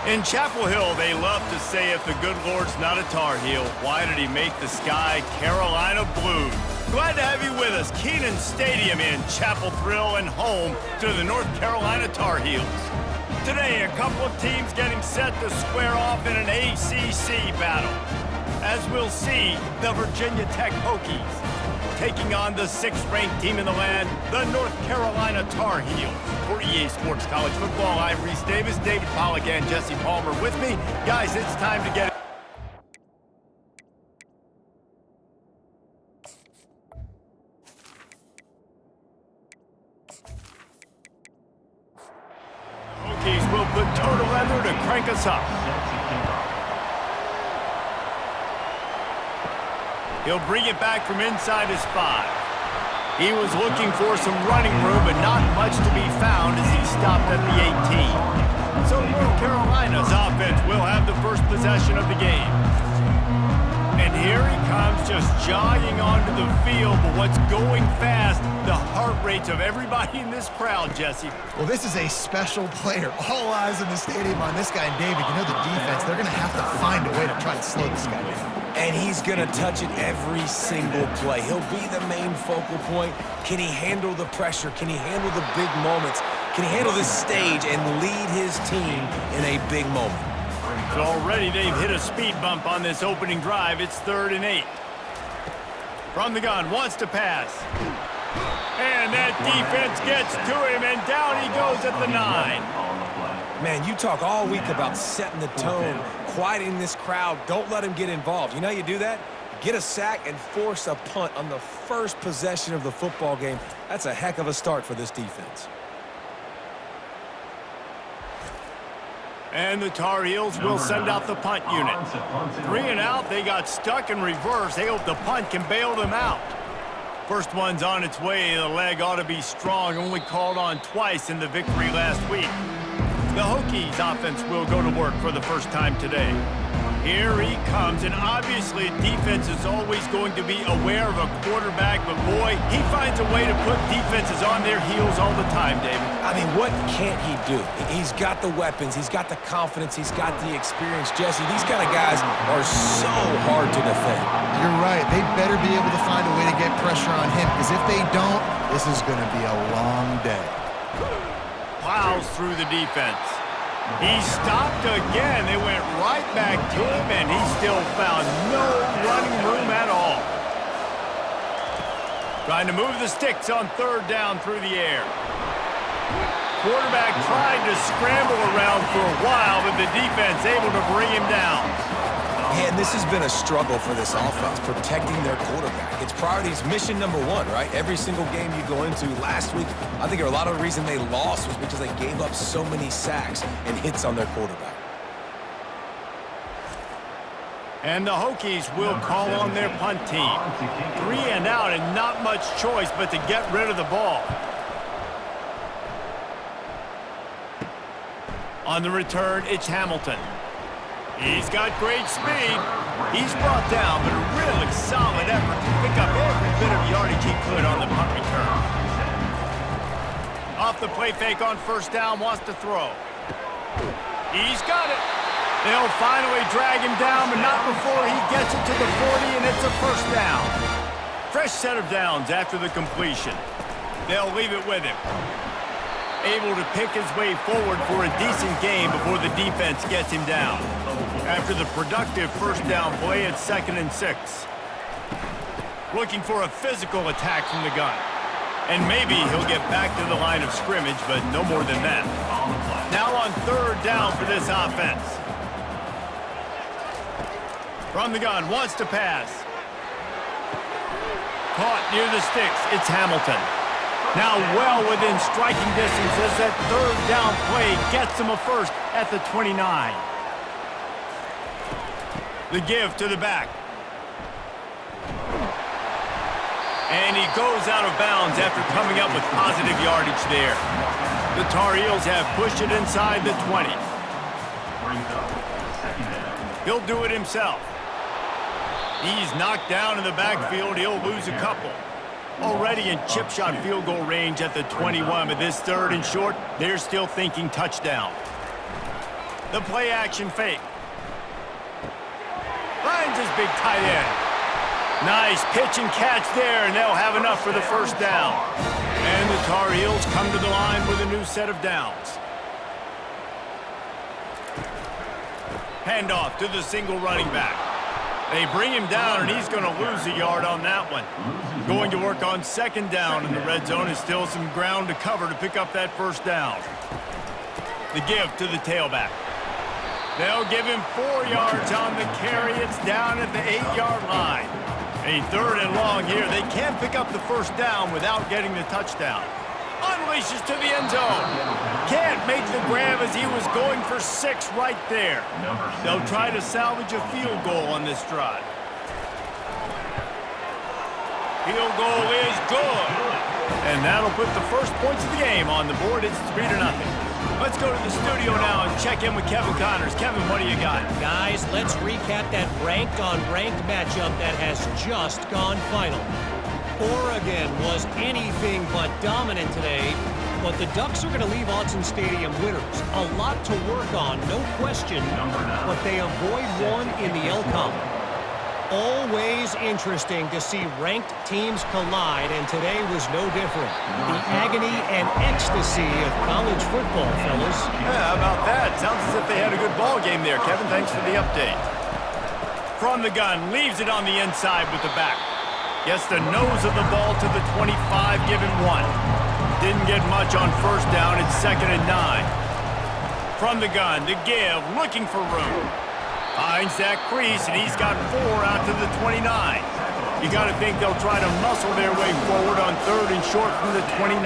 In Chapel Hill, they love to say if the good Lord's not a Tar Heel, why did he make the sky Carolina blue? Glad to have you with us. Kenan Stadium in Chapel Thrill and home to the North Carolina Tar Heels. Today, a couple of teams getting set to square off in an ACC battle. As we'll see, the Virginia Tech Hokies taking on the 6th-ranked team in the land, the North Carolina Tar Heels. For EA Sports College Football, I'm Reese Davis, David Pollack, and Jesse Palmer with me. Guys, it's time to get it. Hokies will put total leather to crank us up. He'll bring it back from inside his 5. He was looking for some running room, but not much to be found as he stopped at the 18. So North Carolina's offense will have the first possession of the game. And here he comes just jogging onto the field, but what's going fast, the heart rates of everybody in this crowd, Jesse. Well, this is a special player. All eyes in the stadium on this guy. And David, you know the defense, they're going to have to find a way to try to slow this guy down. And he's going to touch it every single play. He'll be the main focal point. Can he handle the pressure? Can he handle the big moments? Can he handle this stage and lead his team in a big moment? So already they've hit a speed bump on this opening drive. It's 3rd and 8. From the gun, wants to pass. And that defense gets to him, and down he goes at the 9. Man, you talk all week about setting the tone, quieting this crowd. Don't let him get involved. You know how you do that? Get a sack and force a punt on the first possession of the football game. That's a heck of a start for this defense. And the Tar Heels will send out the punt unit. 3 and out, they got stuck in reverse. They hope the punt can bail them out. First one's on its way. The leg ought to be strong, only called on twice in the victory last week. The Hokies offense will go to work for the first time today. Here he comes, and obviously defense is always going to be aware of a quarterback, but boy, he finds a way to put defenses on their heels all the time, David. I mean, what can't he do? He's got the weapons, he's got the confidence, he's got the experience. Jesse, these kind of guys are so hard to defend. You're right. They better be able to find a way to get pressure on him, because if they don't, this is going to be a long day. Plows through the defense. He stopped again. They went right back to him, and he still found no running room at all. Trying to move the sticks on 3rd down through the air. Quarterback tried to scramble around for a while, but the defense able to bring him down. And this has been a struggle for this offense, protecting their quarterback. It's priorities mission number 1, right? Every single game you go into. Last week, I think a lot of the reason they lost was because they gave up so many sacks and hits on their quarterback. And the Hokies will call on their punt team. 3 and out, and not much choice but to get rid of the ball. On the return, it's Hamilton. He's got great speed. He's brought down, but a really solid effort to pick up every bit of yardage he could on the punt return. Off the play fake on 1st down, wants to throw. He's got it. They'll finally drag him down, but not before he gets it to the 40, and it's a 1st down. Fresh set of downs after the completion. They'll leave it with him. Able to pick his way forward for a decent game before the defense gets him down. After the productive 1st down play, it's 2nd and 6. Looking for a physical attack from the gun. And maybe he'll get back to the line of scrimmage, but no more than that. Now on 3rd down for this offense. From the gun, wants to pass. Caught near the sticks, it's Hamilton. Now well within striking distance as that 3rd down play gets him a 1st at the 29. The give to the back. And he goes out of bounds after coming up with positive yardage there. The Tar Heels have pushed it inside the 20. He'll do it himself. He's knocked down in the backfield. He'll lose a couple. Already in chip shot field goal range at the 21, but this 3rd and short, they're still thinking touchdown. The play action fake. Finds his big tight end. Nice pitch and catch there, and they'll have enough for the first down. And the Tar Heels come to the line with a new set of downs. Handoff to the single running back. They bring him down, and he's going to lose a yard on that one. Going to work on second down, and the red zone is still some ground to cover to pick up that first down. The give to the tailback. They'll give him 4 yards on the carry. It's down at the 8-yard line. A third and long here. They can't pick up the first down without getting the touchdown. Unleashes to the end zone. Can't make the grab as he was going for 6 right there. They'll try to salvage a field goal on this drive. Field goal is good. And that'll put the first points of the game on the board. It's 3-0. Let's go to the studio now and check in with Kevin Connors. Kevin, what do you got? Guys, let's recap that ranked-on-ranked matchup that has just gone final. Oregon was anything but dominant today, but the Ducks are going to leave Autzen Stadium winners. A lot to work on, no question, but they avoid one in the L-Comp. Always interesting to see ranked teams collide, and today was no different. The agony and ecstasy of college football, fellas. Yeah, how about that? Sounds as if they had a good ball game there. Kevin, thanks for the update. From the gun, leaves it on the inside with the back. Gets the nose of the ball to the 25, give him 1. Didn't get much on first down. It's 2nd and 9. From the gun, the give, looking for room. Finds that crease, and he's got 4 out to the 29. You got to think they'll try to muscle their way forward on 3rd and short from the 29.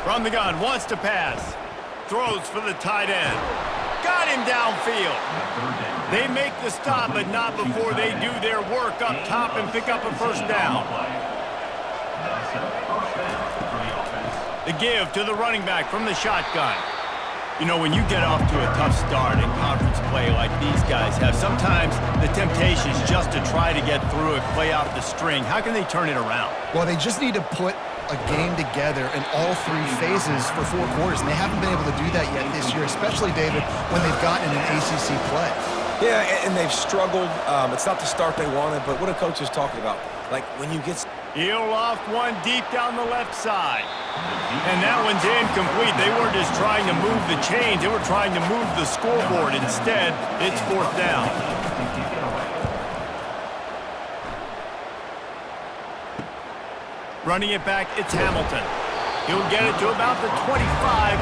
From the gun, wants to pass. Throws for the tight end. Got him downfield. They make the stop, but not before they do their work up top and pick up a first down. The give to the running back from the shotgun. You know, when you get off to a tough start in conference play like these guys have, sometimes the temptation is just to try to get through it, play out the string. How can they turn it around? Well, they just need to put a game together in all 3 phases for 4 quarters, and they haven't been able to do that yet this year, especially, David, when they've gotten an ACC play. Yeah, and they've struggled. It's not the start they wanted, but what are coaches talking about? Like, when you get... He'll loft one deep down the left side. And that one's incomplete. They weren't just trying to move the chains. They were trying to move the scoreboard. Instead, it's 4th down. Running it back, it's Hamilton. He'll get it to about the 25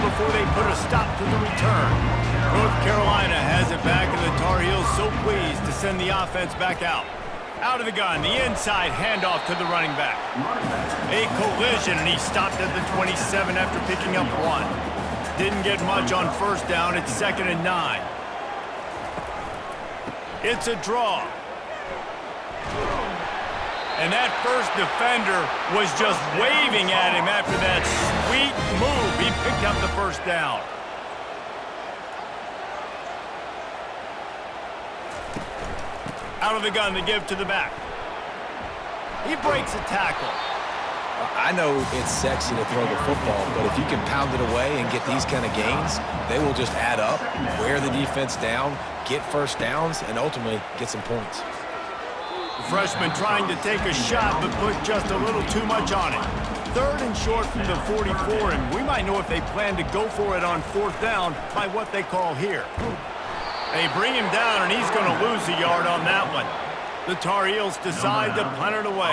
before they put a stop to the return. North Carolina has it back, and the Tar Heels so pleased to send the offense back out. Out of the gun, the inside handoff to the running back. A collision, and he stopped at the 27 after picking up 1. Didn't get much on first down. It's 2nd and 9. It's a draw. And that first defender was just waving at him after that sweet move. He picked up the first down. Out of the gun to give to the back. He breaks a tackle. I know it's sexy to throw the football, but if you can pound it away and get these kind of gains, they will just add up, wear the defense down, get first downs, and ultimately get some points. The freshman trying to take a shot, but put just a little too much on it. 3rd and short from the 44, and we might know if they plan to go for it on 4th down by what they call here. They bring him down, and he's going to lose a yard on that one. The Tar Heels decide to punt it away.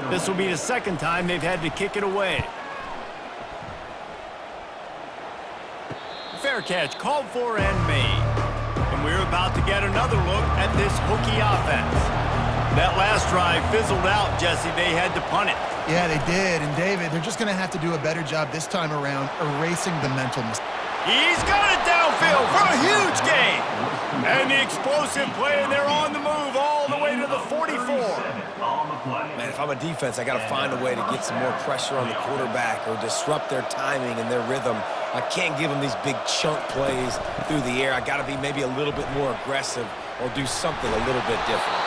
This will be the 2nd time they've had to kick it away. Fair catch called for and made. And we're about to get another look at this Hokie offense. That last drive fizzled out, Jesse. They had to punt it. Yeah, they did. And, David, they're just going to have to do a better job this time around erasing the mental mistakes. He's got it downfield for a huge gain. And the explosive play, and they're on the move all the way to the 44. Man, if I'm a defense, I got to find a way to get some more pressure on the quarterback or disrupt their timing and their rhythm. I can't give them these big chunk plays through the air. I got to be maybe a little bit more aggressive or do something a little bit different.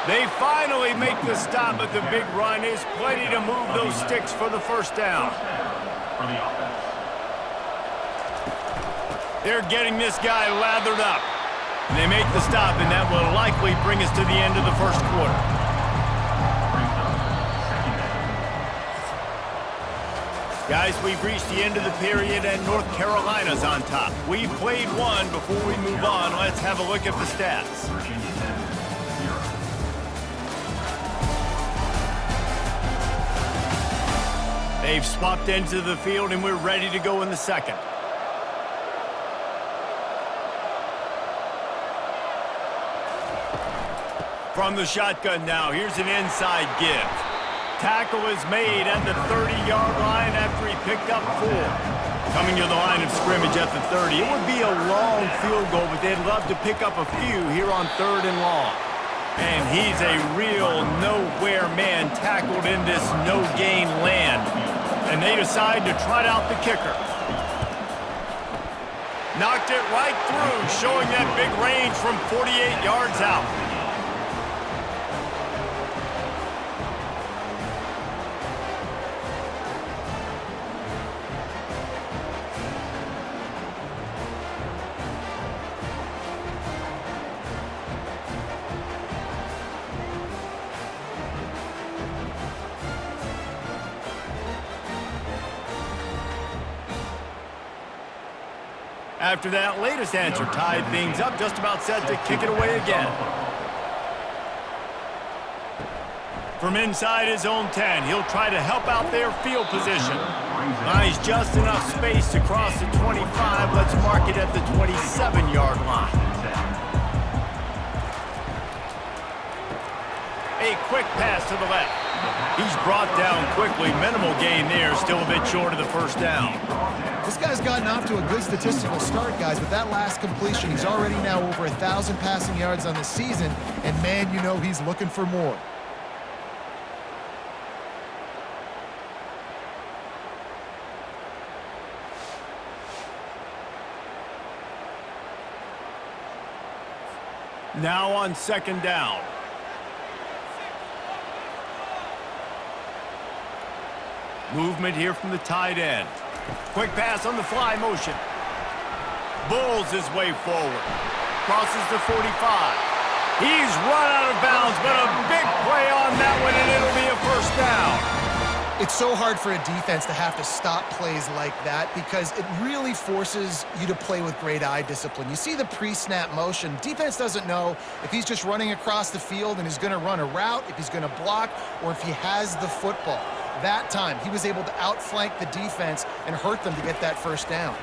They finally make the stop, but the big run is plenty to move those sticks for the first down. They're getting this guy lathered up. And they make the stop, and that will likely bring us to the end of the first quarter. Guys, we've reached the end of the period, and North Carolina's on top. We've played one. Before we move on, let's have a look at the stats. They've swapped into the field, and we're ready to go in the second. From the shotgun now, here's an inside give. Tackle is made at the 30-yard line after he picked up 4. Coming to the line of scrimmage at the 30. It would be a long field goal, but they'd love to pick up a few here on 3rd and long. And he's a real nowhere man tackled in this no-gain land. And they decide to trot out the kicker. Knocked it right through, showing that big range from 48 yards out. After that latest answer tied things up, just about set to kick it away again. From inside his own 10, he'll try to help out their field position. Nice, just enough space to cross the 25. Let's mark it at the 27-yard line. A quick pass to the left. He's brought down quickly. Minimal gain there, still a bit short of the first down. This guy's gotten off to a good statistical start, guys. With that last completion, he's already now over 1,000 passing yards on the season, and man, you know he's looking for more. Now on 2nd down. Movement here from the tight end. Quick pass on the fly motion. Bulls his way forward. Crosses the 45. He's run out of bounds, but a big play on that one, and it'll be a first down. It's so hard for a defense to have to stop plays like that because it really forces you to play with great eye discipline. You see the pre-snap motion. Defense doesn't know if he's just running across the field and he's going to run a route, if he's going to block, or if he has the football. That time, he was able to outflank the defense and hurt them to get that first down.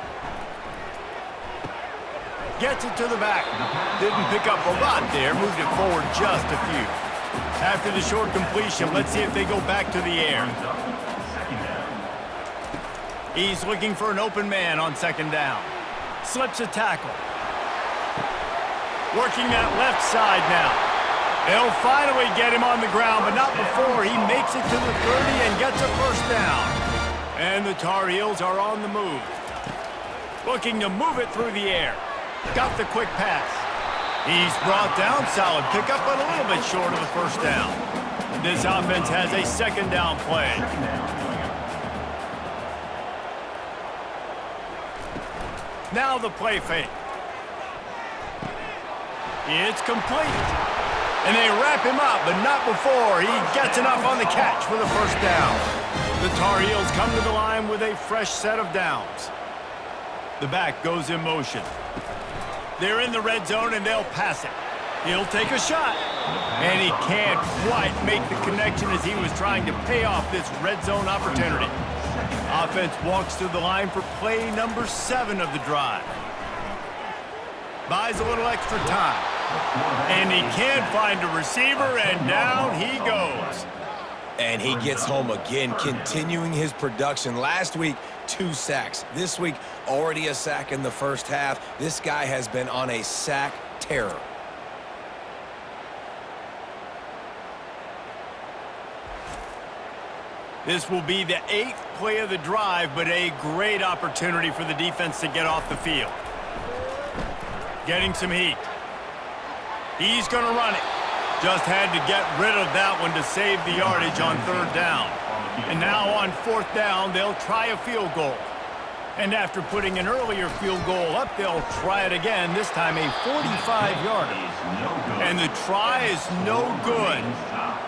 Gets it to the back. Didn't pick up a lot there. Moved it forward just a few. After the short completion, let's see if they go back to the air. He's looking for an open man on 2nd down. Slips a tackle. Working that left side now. They'll finally get him on the ground, but not before he makes it to the 30 and gets a first down. And the Tar Heels are on the move. Looking to move it through the air. Got the quick pass. He's brought down, solid pickup, but a little bit short of the first down. This offense has a 2nd down play. Now the play fake. It's complete. And they wrap him up, but not before he gets enough on the catch for the first down. The Tar Heels come to the line with a fresh set of downs. The back goes in motion. They're in the red zone, and they'll pass it. He'll take a shot. And he can't quite make the connection as he was trying to pay off this red zone opportunity. Offense walks to the line for play number 7 of the drive. Buys a little extra time. And he can't find a receiver, and down he goes. And he gets home again, continuing his production. Last week, 2 sacks. This week, already a sack in the first half. This guy has been on a sack terror. This will be the 8th play of the drive, but a great opportunity for the defense to get off the field. Getting some heat. He's going to run it. Just had to get rid of that one to save the yardage on 3rd down. And now on 4th down, they'll try a field goal. And after putting an earlier field goal up, they'll try it again, this time a 45-yarder. And the try is no good.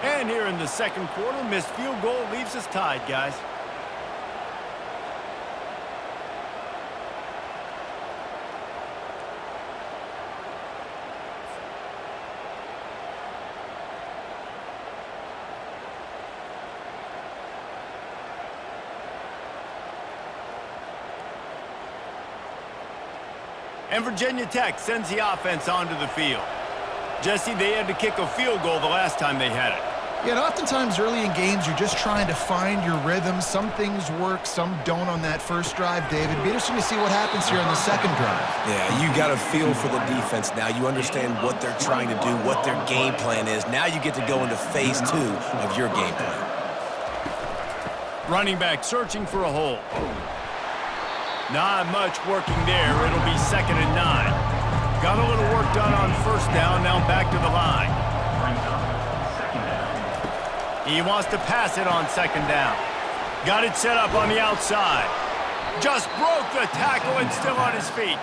And here in the second quarter, missed field goal leaves us tied, guys. And Virginia Tech sends the offense onto the field. Jesse, they had to kick a field goal the last time they had it. Yeah, and oftentimes early in games, you're just trying to find your rhythm. Some things work, some don't on that first drive, David. Be interesting to see what happens here on the second drive. Yeah, you got a feel for the defense now. You understand what they're trying to do, what their game plan is. Now you get to go into phase 2 of your game plan. Running back searching for a hole. Not much working there. It'll be 2nd and 9. Got a little work done on first down, now back to the line. He wants to pass it on 2nd down. Got it set up on the outside. Just broke the tackle and still on his feet.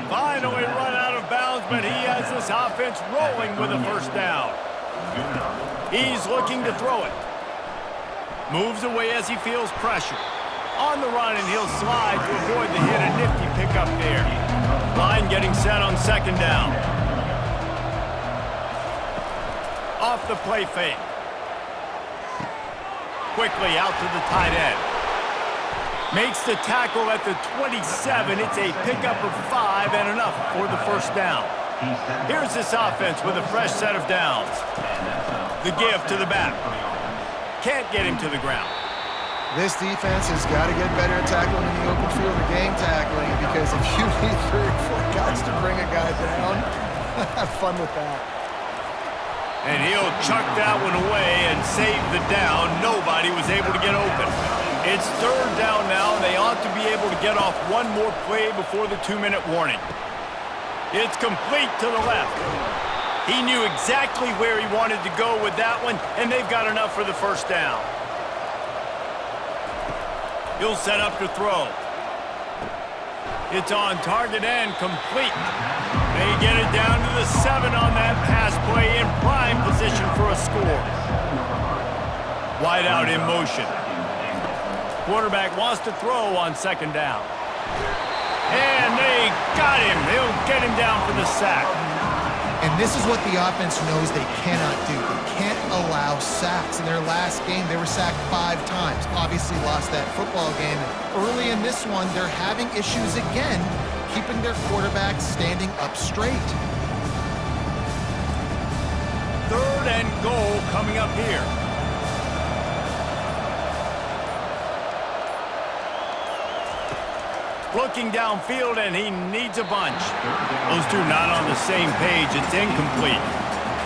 Finally run out of bounds, but he has this offense rolling with a first down. He's looking to throw it. Moves away as he feels pressure. On the run, and he'll slide to avoid the hit. A nifty pickup there. Line getting set on 2nd down. Off the play fake. Quickly out to the tight end. Makes the tackle at the 27. It's a pickup of 5 and enough for the first down. Here's this offense with a fresh set of downs. The give to the back. Can't get him to the ground. This defense has got to get better at tackling in the open field or game tackling, because if you need 3 or 4 guys to bring a guy down, have fun with that. And he'll chuck that one away and save the down. Nobody was able to get open. It's 3rd down now, and they ought to be able to get off one more play before the 2-minute warning. It's complete to the left. He knew exactly where he wanted to go with that one, and they've got enough for the first down. He'll set up to throw. It's on target and complete. They get it down to the 7 on that pass play, in prime position for a score. Wide out in motion. Quarterback wants to throw on 2nd down. And they got him. They'll get him down for the sack. And this is what the offense knows they cannot do. They can't allow sacks. In their last game, they were sacked 5 times. Obviously lost that football game. And early in this one, they're having issues again, keeping their quarterback standing up straight. 3rd and goal coming up here. Looking downfield, and he needs a bunch. Those two not on the same page. It's incomplete.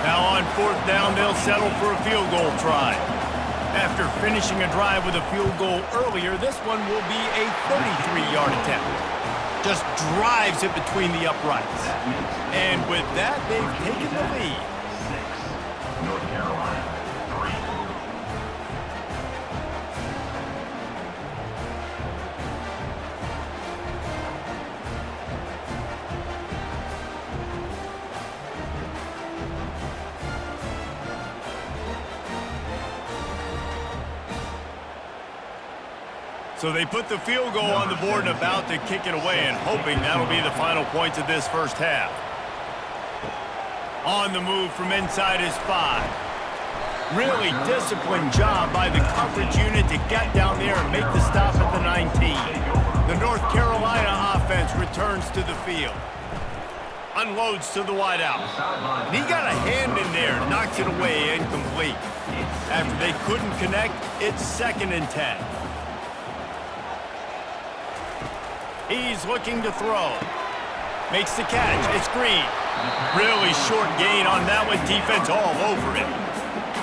Now on 4th down, they'll settle for a field goal try. After finishing a drive with a field goal earlier, this one will be a 33-yard attempt. Just drives it between the uprights. And with that, they've taken the lead. North Carolina, 3. So they put the field goal on the board and about to kick it away, and hoping that'll be the final points of this first half. On the move from inside his 5. Really disciplined job by the coverage unit to get down there and make the stop at the 19. The North Carolina offense returns to the field. Unloads to the wideout. And he got a hand in there, knocks it away, incomplete. After they couldn't connect, it's 2nd and 10. He's looking to throw. Makes the catch. It's Green. Really short gain on that one. Defense all over it.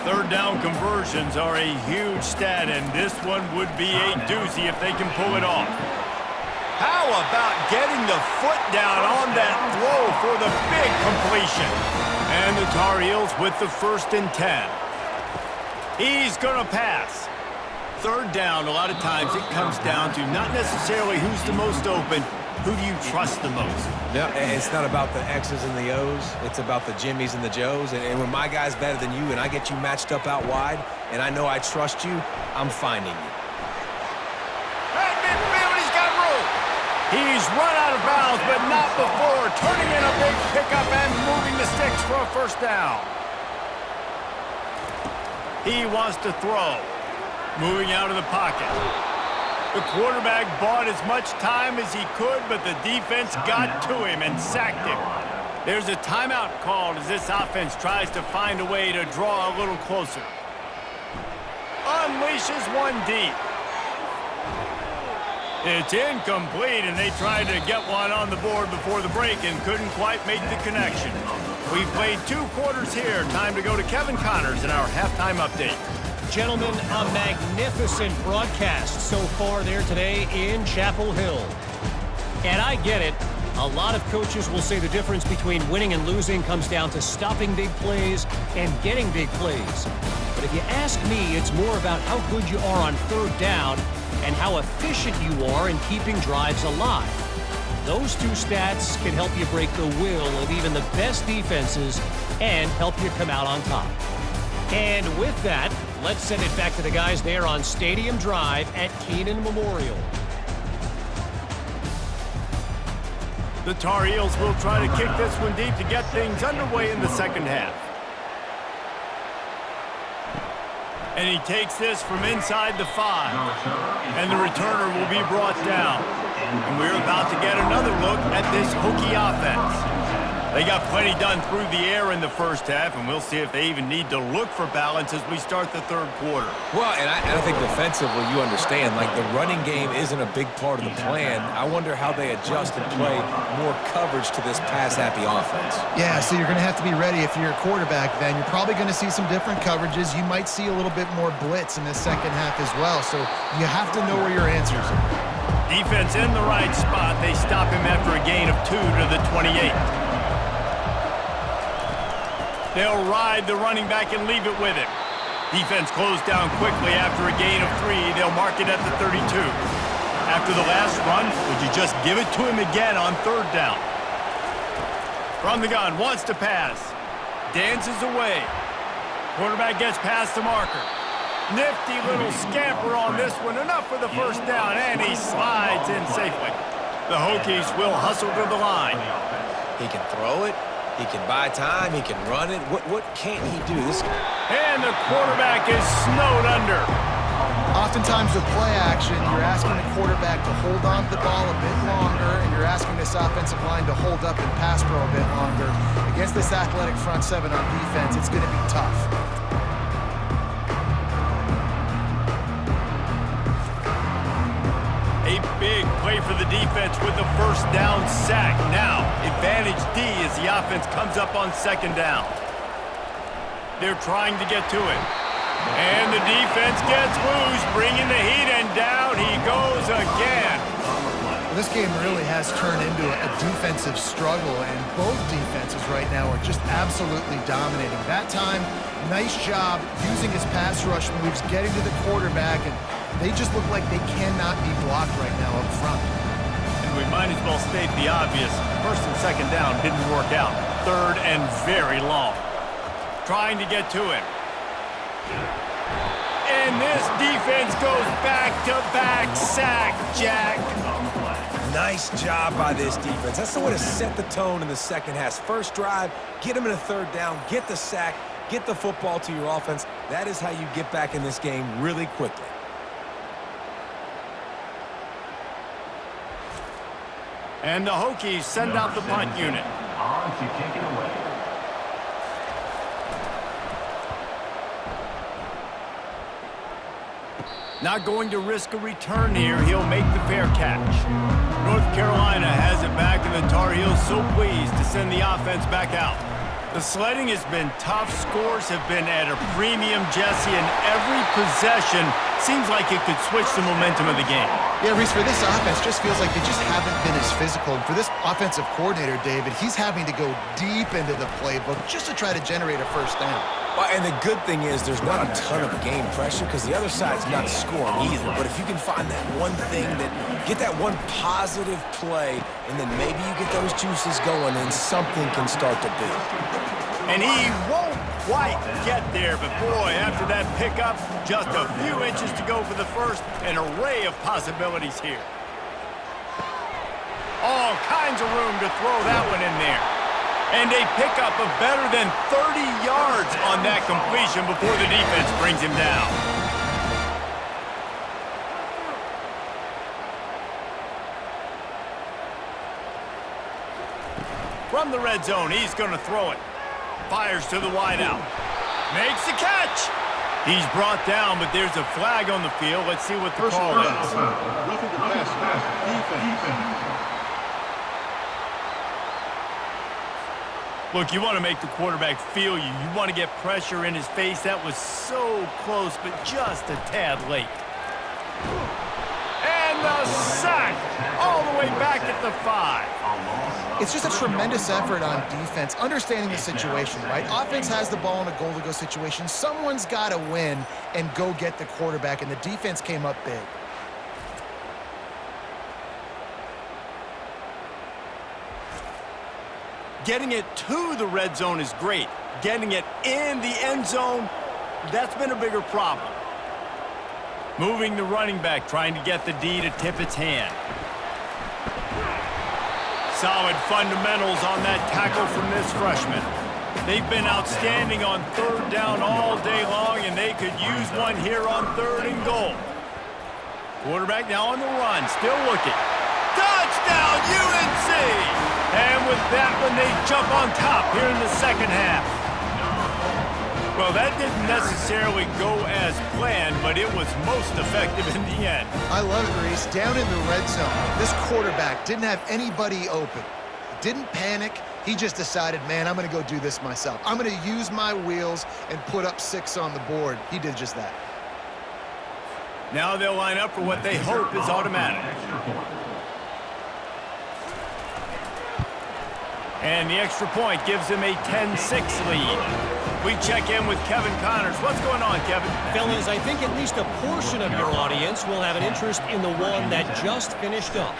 3rd down conversions are a huge stat, and this one would be a doozy if they can pull it off. How about getting the foot down on that throw for the big completion? And the Tar Heels with the 1st and 10. He's going to pass. third down, a lot of times it comes down to not necessarily who's the most open, who do you trust the most? Yeah, it's not about the X's and the O's. It's about the Jimmies and the Joes. And when my guy's better than you and I get you matched up out wide and I know I trust you, I'm finding you. At midfield, he's got room. He's run out of bounds, but not before turning in a big pickup and moving the sticks for a first down. He wants to throw. Moving out of the pocket. The quarterback bought as much time as he could, but the defense got to him and sacked him. There's a timeout called as this offense tries to find a way to draw a little closer. Unleashes one deep. It's incomplete, and they tried to get one on the board before the break and couldn't quite make the connection. We've played 2 quarters here. Time to go to Kevin Connors in our halftime update. Gentlemen, a magnificent broadcast so far there today in Chapel Hill. And I get it. A lot of coaches will say the difference between winning and losing comes down to stopping big plays and getting big plays. But if you ask me, it's more about how good you are on third down and how efficient you are in keeping drives alive. Those 2 stats can help you break the will of even the best defenses and help you come out on top. And with that, let's send it back to the guys there on Stadium Drive at Keenan Memorial. The Tar Heels will try to kick this one deep to get things underway in the second half. And he takes this from inside the 5. And the returner will be brought down. And we're about to get another look at this Hokie offense. They got plenty done through the air in the first half, and we'll see if they even need to look for balance as we start the third quarter. Well, and I think defensively, you understand, like the running game isn't a big part of the plan. I wonder how they adjust and play more coverage to this pass-happy offense. Yeah, so you're going to have to be ready if you're a quarterback then. You're probably going to see some different coverages. You might see a little bit more blitz in the second half as well, so you have to know where your answers are. Defense in the right spot. They stop him after a gain of 2 to the 28. They'll ride the running back and leave it with him. Defense closed down quickly after a gain of 3. They'll mark it at the 32. After the last run, would you just give it to him again on third down? From the gun, wants to pass. Dances away. Quarterback gets past the marker. Nifty little scamper on this one. Enough for the first down, and he slides in safely. The Hokies will hustle to the line. He can throw it. He can buy time. He can run it. What can't he do? And the quarterback is snowed under. Oftentimes with play action, you're asking the quarterback to hold on to the ball a bit longer, and you're asking this offensive line to hold up and pass pro a bit longer. Against this athletic front 7 on defense, it's going to be tough. A big play for the defense with the first down sack. Now, advantage D as the offense comes up on second down. They're trying to get to it. And the defense gets loose, bringing the heat, and down he goes again. Well, this game really has turned into a defensive struggle, and both defenses right now are just absolutely dominating. That time, nice job using his pass rush moves, getting to the quarterback, and they just look like they cannot be blocked right now up front. And we might as well state the obvious. First and second down didn't work out. Third and very long. Trying to get to him. And this defense goes back-to-back sack, Jack. Nice job by this defense. That's the way to set the tone in the second half. First drive, get him in a third down, get the sack, get the football to your offense. That is how you get back in this game really quickly. And the Hokies send out the punt unit. On to kick it away. Not going to risk a return here. He'll make the fair catch. North Carolina has it back, and the Tar Heels so pleased to send the offense back out. The sledding has been tough. Scores have been at a premium, Jesse, and every possession seems like it could switch the momentum of the game. Yeah, Reese, for this offense, just feels like they just haven't been as physical. And for this offensive coordinator, David, he's having to go deep into the playbook just to try to generate a first down. Well, and the good thing is there's not a ton of game pressure because the other side's not scoring either. But if you can find that one thing, get that one positive play, and then maybe you get those juices going and something can start to build. And he won't quite get there, but boy, after that pickup, just a few inches to go for the first, an array of possibilities here. All kinds of room to throw that one in there. And a pickup of better than 30 yards on that completion before the defense brings him down. From the red zone, he's going to throw it. Fires to the wideout. Makes the catch. He's brought down, but there's a flag on the field. Let's see what the call is. Roughing the passer. Defense. Look, you want to make the quarterback feel you. You want to get pressure in his face. That was so close, but just a tad late. And the sack all the way back at the 5. It's just a tremendous effort on defense, understanding the situation, right? Offense has the ball in a goal-to-go situation. Someone's got to win and go get the quarterback, and the defense came up big. Getting it to the red zone is great. Getting it in the end zone, that's been a bigger problem. Moving the running back, trying to get the D to tip its hand. Solid fundamentals on that tackle from this freshman. They've been outstanding on third down all day long, and they could use one here on 3rd and goal. Quarterback now on the run, still looking. Touchdown, UNC! And with that one, they jump on top here in the second half. Well, that didn't necessarily go as planned, but it was most effective in the end. I love it, Reese. Down in the red zone, this quarterback didn't have anybody open. Didn't panic. He just decided, man, I'm going to go do this myself. I'm going to use my wheels and put up 6 on the board. He did just that. Now they'll line up for what they hope is automatic. And the extra point gives them a 10-6 lead. We check in with Kevin Connors. What's going on, Kevin? Fellas, I think at least a portion of your audience will have an interest in the one that just finished up.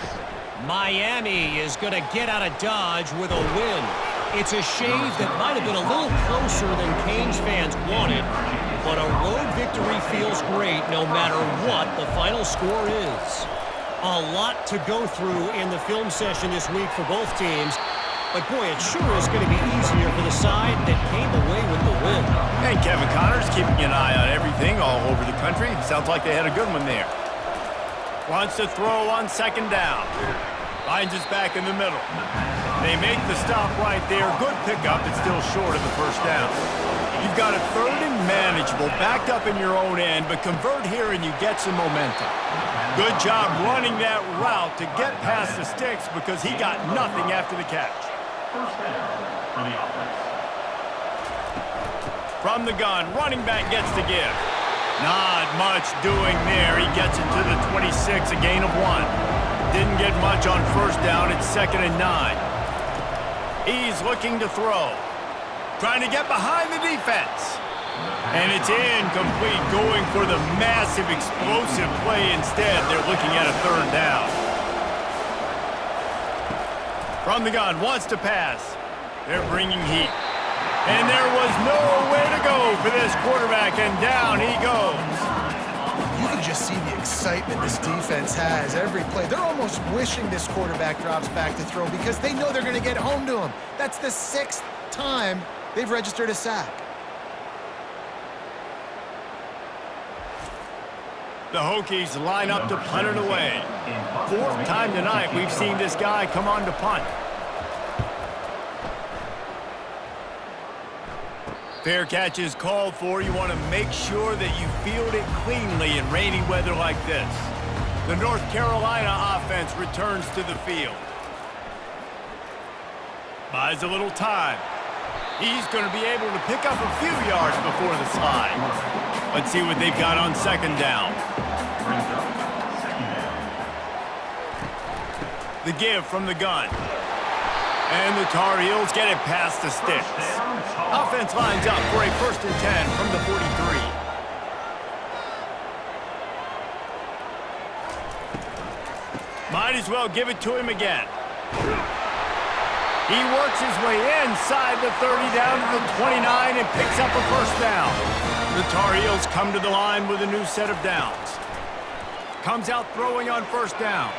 Miami is going to get out of Dodge with a win. It's a shave that might have been a little closer than Canes fans wanted, but a road victory feels great no matter what the final score is. A lot to go through in the film session this week for both teams. But, boy, it sure is going to be easier for the side that came away with the win. And Kevin Connors keeping an eye on everything all over the country. Sounds like they had a good one there. Wants to throw on 2nd down. Finds us back in the middle. They make the stop right there. Good pickup. It's still short of the 1st down. You've got a 3rd and manageable, backed up in your own end, but convert here and you get some momentum. Good job running that route to get past the sticks because he got nothing after the catch. 1st down for the offense. From the gun, running back gets the give. Not much doing there. He gets it to the 26, a gain of 1. Didn't get much on 1st down. It's 2nd and 9. He's looking to throw. Trying to get behind the defense. And it's incomplete, going for the massive explosive play instead. They're looking at a 3rd down. From the gun, wants to pass. They're bringing heat. And there was nowhere to go for this quarterback, and down he goes. You can just see the excitement this defense has every play. They're almost wishing this quarterback drops back to throw because they know they're going to get home to him. That's the 6th time they've registered a sack. The Hokies line up to punt it away. 4th time tonight we've seen this guy come on to punt. Fair catch is called for. You want to make sure that you field it cleanly in rainy weather like this. The North Carolina offense returns to the field. Buys a little time. He's going to be able to pick up a few yards before the slide. Let's see what they've got on 2nd down. The give from the gun. And the Tar Heels get it past the sticks. Offense lines up for a 1st and 10 from the 43. Might as well give it to him again. He works his way inside the 30 down to the 29 and picks up a 1st down. The Tar Heels come to the line with a new set of downs. Comes out throwing on 1st down.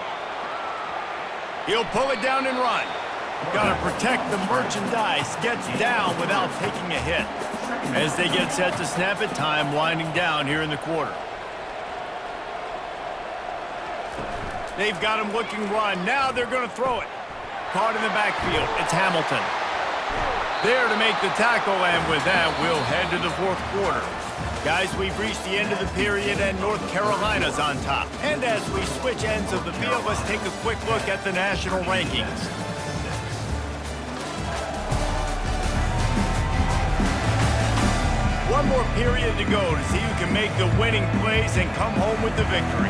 He'll pull it down and run. Got to protect the merchandise. Gets down without taking a hit. As they get set to snap it, time winding down here in the quarter. They've got him looking run. Now they're going to throw it. Caught in the backfield. It's Hamilton. There to make the tackle, and with that, we'll head to the 4th quarter. Guys, we've reached the end of the period, and North Carolina's on top. And as we switch ends of the field, let's take a quick look at the national rankings. One more period to go to see who can make the winning plays and come home with the victory.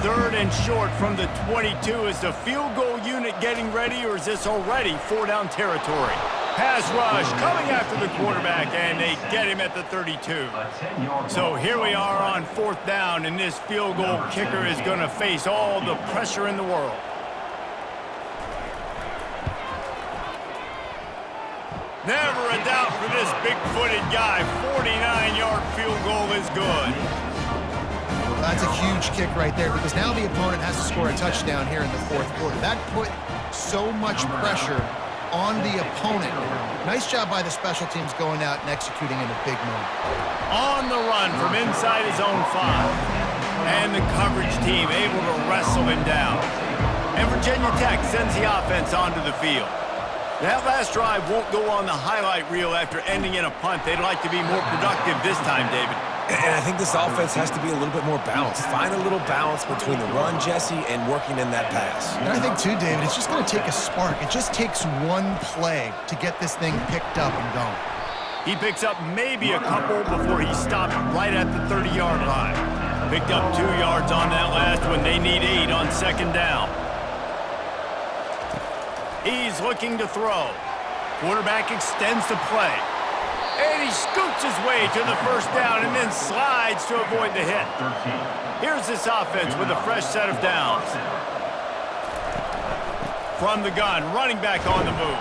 3rd and short from the 22. Is the field goal unit getting ready, or is this already 4-down territory? Pass rush coming after the quarterback, and they get him at the 32. So here we are on 4th down, and this field goal kicker is going to face all the pressure in the world. Never a doubt for this big-footed guy. 49-yard field goal is good. That's a huge kick right there, because now the opponent has to score a touchdown here in the 4th quarter. That put so much pressure on the opponent. Nice job by the special teams going out and executing in a big moment. On the run from inside his own 5. And the coverage team able to wrestle him down. And Virginia Tech sends the offense onto the field. That last drive won't go on the highlight reel after ending in a punt. They'd like to be more productive this time, David. And I think this offense has to be a little bit more balanced. Find a little balance between the run, Jesse, and working in that pass. And I think, too, David, it's just going to take a spark. It just takes one play to get this thing picked up and going. He picks up maybe a couple before he stopped right at the 30-yard line. Picked up 2 yards on that last one. They need 8 on 2nd down. He's looking to throw. Quarterback extends the play. And he scoots his way to the 1st down and then slides to avoid the hit. Here's this offense with a fresh set of downs. From the gun, running back on the move.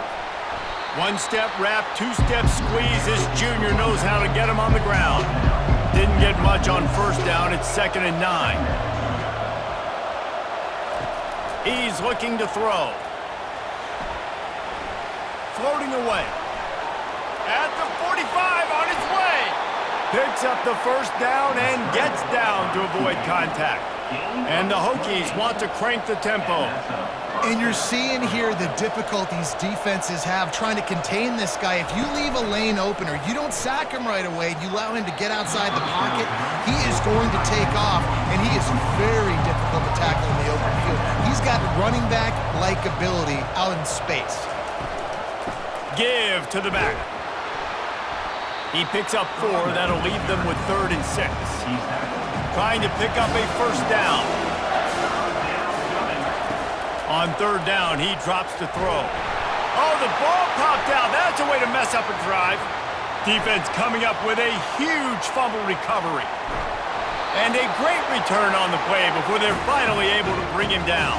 1-step wrap, 2-step squeeze. This junior knows how to get him on the ground. Didn't get much on 1st down. It's 2nd and 9. He's looking to throw. Floating away. At the 45, on his way. Picks up the 1st down and gets down to avoid contact. And the Hokies want to crank the tempo. And you're seeing here the difficulties defenses have trying to contain this guy. If you leave a lane open or you don't sack him right away, you allow him to get outside the pocket, he is going to take off, and he is very difficult to tackle in the open field. He's got running back-like ability out in space. Give to the back. He picks up 4. That'll leave them with 3rd and 6. Trying to pick up a 1st down. On 3rd down, he drops to throw. Oh, the ball popped out. That's a way to mess up a drive. Defense coming up with a huge fumble recovery. And a great return on the play before they're finally able to bring him down.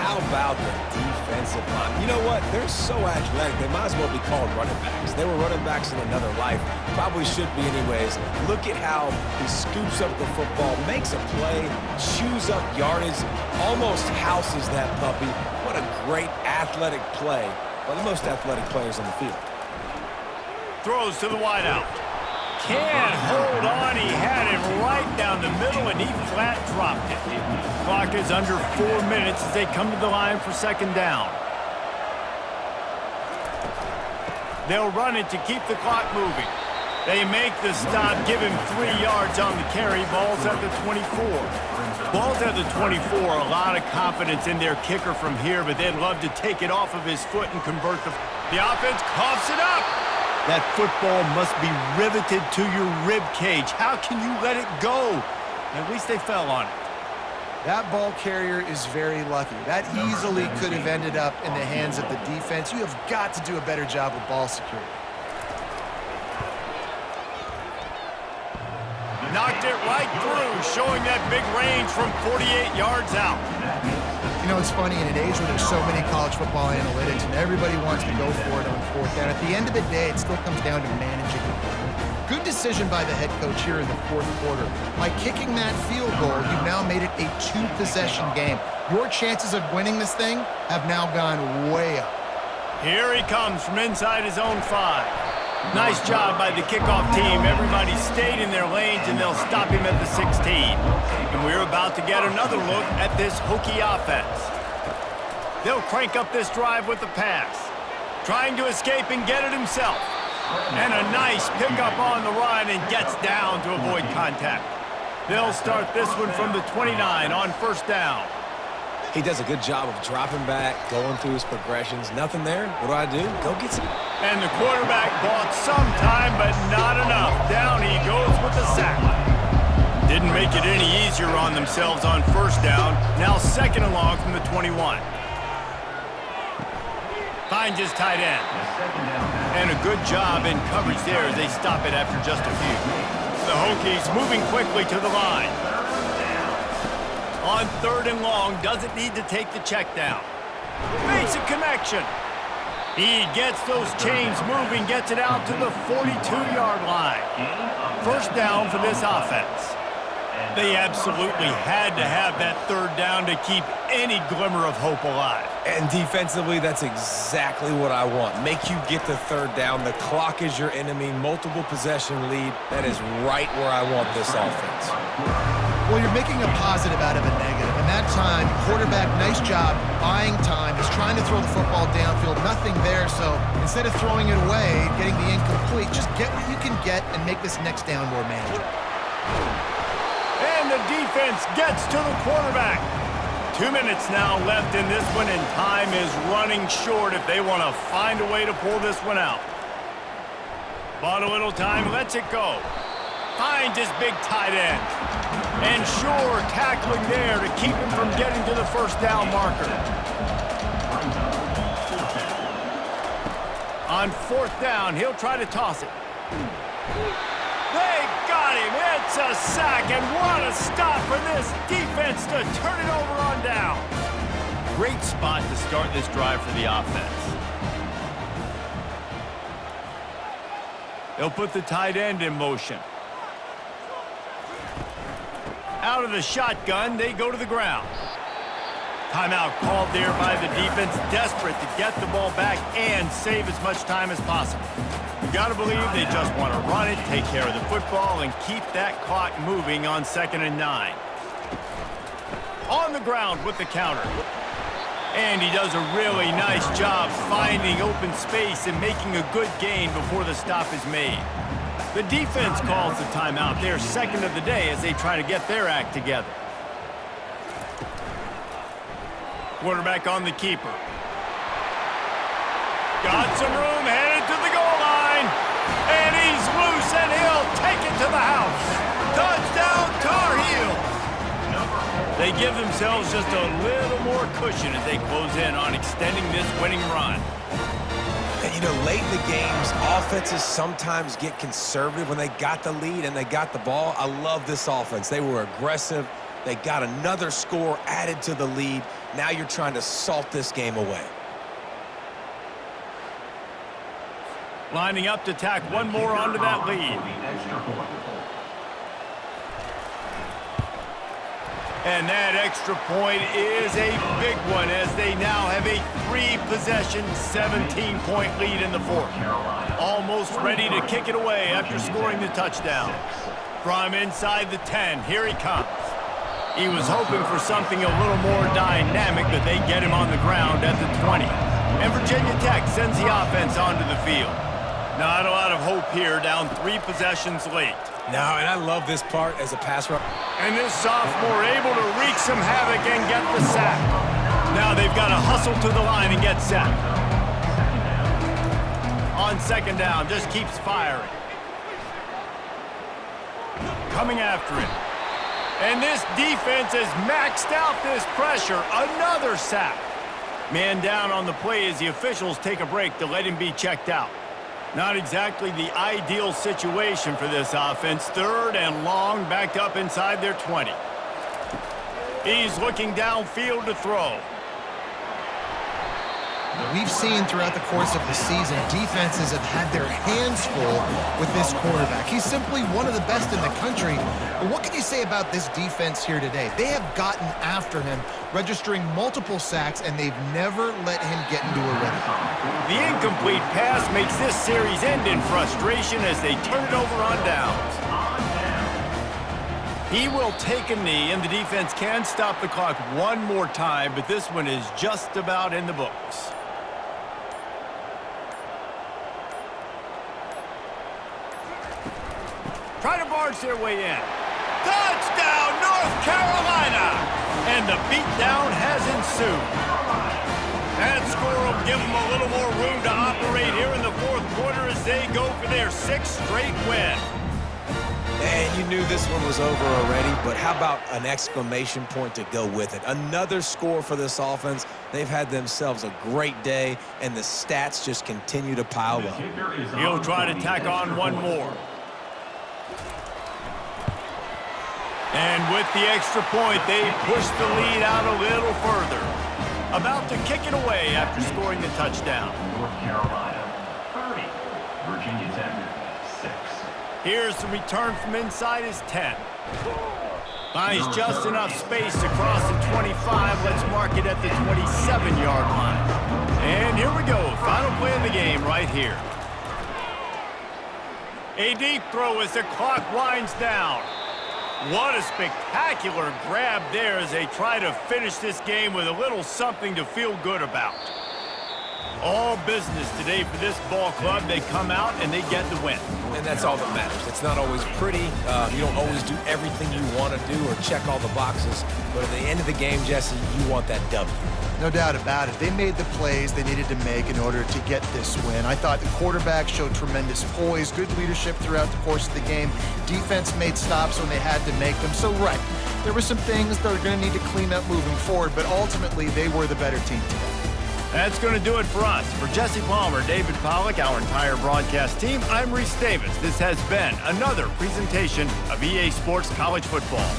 How about the defensive line? You know what? They're so athletic, they might as well be called running backs. They were running backs in another life. Probably should be anyways. Look at how he scoops up the football, makes a play, chews up yardage, almost houses that puppy. What a great athletic play by the most athletic players on the field. Throws to the wideout. Can't hold on. He had it right down the middle, and he flat dropped it. Clock is under 4 minutes as they come to the line for 2nd down. They'll run it to keep the clock moving. They make the stop, give him 3 yards on the carry. Ball's at the 24. Ball's at the 24. A lot of confidence in their kicker from here, but they'd love to take it off of his foot and convert the offense coughs it up. That football must be riveted to your rib cage. How can you let it go? At least they fell on it. That ball carrier is very lucky. That easily could have ended up in the hands of the defense. You have got to do a better job with ball security. Knocked it right through, showing that big range from 48 yards out. You know, it's funny, in an age where there's so many college football analytics and everybody wants to go for it on fourth down, at the end of the day, it still comes down to managing the game. Good decision by the head coach here in the fourth quarter. By kicking that field goal, you've now made it a two-possession game. Your chances of winning this thing have now gone way up. Here he comes from inside his own 5. Nice job by the kickoff team. Everybody stayed in their lanes, and they'll stop him at the 16. And we're about to get another look at this Hokie offense. They'll crank up this drive with the pass. Trying to escape and get it himself. And a nice pickup on the run and gets down to avoid contact. They'll start this one from the 29 on first down. He does a good job of dropping back, going through his progressions. Nothing there. What do? Go get some. And the quarterback bought some time, but not enough. Down he goes with the sack. Didn't make it any easier on themselves on first down. Now second and long from the 21. Finds his tight end. And a good job in coverage there as they stop it after just a few. The Hokies moving quickly to the line. On third and long, doesn't need to take the check down. Makes a connection. He gets those chains moving, gets it out to the 42-yard line. First down for this offense. They absolutely had to have that third down to keep any glimmer of hope alive. And defensively, that's exactly what I want. Make you get the third down. The clock is your enemy. Multiple possession lead. That is right where I want this offense. Well, you're making a positive out of a negative. And that time, quarterback, nice job buying time. He's trying to throw the football downfield. Nothing there, so instead of throwing it away, getting the incomplete, just get what you can get and make this next down more manageable. And the defense gets to the quarterback. 2 minutes now left in this one, and time is running short if they want to find a way to pull this one out. Bought a little time, lets it go. Finds his big tight end. And sure, tackling there to keep him from getting to the first down marker. On fourth down, he'll try to toss it. They got him. It's a sack, and what a stop for this defense to turn it over on down. Great spot to start this drive for the offense. They'll put the tight end in motion. Out of the shotgun, they go to the ground. Timeout called there by the defense, desperate to get the ball back and save as much time as possible. You gotta believe they just want to run it, take care of the football, and keep that clock moving on 2nd and 9. On the ground with the counter. And he does a really nice job finding open space and making a good gain before the stop is made. The defense calls the timeout, their second of the day, as they try to get their act together. Quarterback on the keeper. Got some room, headed to the goal line. And he's loose, and he'll take it to the house. Touchdown, Tar Heels. They give themselves just a little more cushion as they close in on extending this winning run. And, you know, late in the games, offenses sometimes get conservative when they got the lead and they got the ball. I love this offense. They were aggressive. They got another score added to the lead. Now you're trying to salt this game away. Lining up to tack one more onto that lead. And that extra point is a big one as they now have a 3-possession, 17-point lead in the fourth. Almost ready to kick it away after scoring the touchdown. From inside the 10, here he comes. He was hoping for something a little more dynamic, but they get him on the ground at the 20. And Virginia Tech sends the offense onto the field. Not a lot of hope here, down 3 possessions late. No, and I love this part as a pass rush. And this sophomore able to wreak some havoc and get the sack. Now they've got to hustle to the line and get set. On second down, just keeps firing. Coming after him. And this defense has maxed out this pressure. Another sack. Man down on the play as the officials take a break to let him be checked out. Not exactly the ideal situation for this offense. 3rd and long, backed up inside their 20. He's looking downfield to throw. We've seen throughout the course of the season, defenses have had their hands full with this quarterback. He's simply one of the best in the country. But what can you say about this defense here today? They have gotten after him, registering multiple sacks, and they've never let him get into a rhythm. The incomplete pass makes this series end in frustration as they turn it over on downs. He will take a knee, and the defense can stop the clock one more time, but this one is just about in the books. Try to barge their way in. Touchdown, North Carolina! And the beatdown has ensued. That score will give them a little more room to operate here in the 4th quarter as they go for their 6th straight win. And you knew this one was over already, but how about an exclamation point to go with it? Another score for this offense. They've had themselves a great day, and the stats just continue to pile up. He'll try to tack on one more. And with the extra point, they push the lead out a little further. About to kick it away after scoring the touchdown. North Carolina 30, Virginia Tech 6. Here's the return from inside his 10. Finds just enough space to cross the 25. Let's mark it at the 27-yard line. And here we go. Final play of the game right here. A deep throw as the clock winds down. What a spectacular grab there as they try to finish this game with a little something to feel good about. All business today for this ball club. They come out and they get the win. And that's all that matters. It's not always pretty. You don't always do everything you want to do or check all the boxes. But at the end of the game, Jesse, you want that W. No doubt about it. They made the plays they needed to make in order to get this win. I thought the quarterback showed tremendous poise, good leadership throughout the course of the game. Defense made stops when they had to make them. So, right, there were some things that are going to need to clean up moving forward, but ultimately they were the better team today. That's going to do it for us. For Jesse Palmer, David Pollack, our entire broadcast team, I'm Reese Davis. This has been another presentation of EA Sports College Football.